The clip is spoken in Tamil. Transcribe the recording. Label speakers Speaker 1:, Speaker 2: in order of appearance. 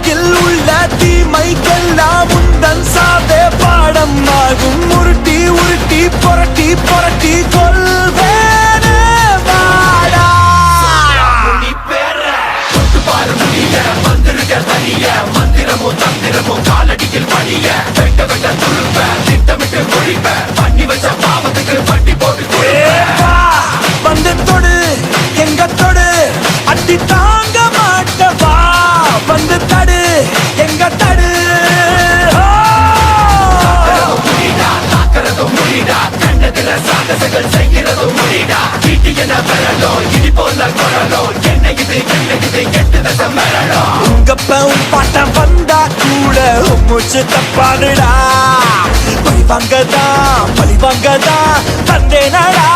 Speaker 1: உலகில் உள்ள தீமைக்கெல்லாம் உந்தன் சாவே பாடம் ஆகும். உருட்டி உருட்டி புரட்டி புரட்டி கொள்வேனே வாடா.
Speaker 2: மந்திரமோ தந்திரமோ காலடியில் பணிய வெட்ட வெட்ட துருப்ப திட்டமிட்டு ஒழிப்ப பண்ணி வச்ச பாவத்துக்கு பட்டி போட்டு
Speaker 1: வந்து தொடு எங்க தொடு அடி தாங்க மாட்டவா. வந்து தடு எங்க தடு
Speaker 2: தாக்கிறதும் முடிடா. கண்ணத்துல சாகசங்கள் செய்கிறதும் முடிடா. வீட்டு என பெறலோ இடி போல குரலோ என்ன இது கெட்டு தசை மரலோ.
Speaker 1: உங்க பாட்டம் வந்தா கூட மூச்சு தப்பாடுடா. பழிவாங்கதான் வந்தேனடா.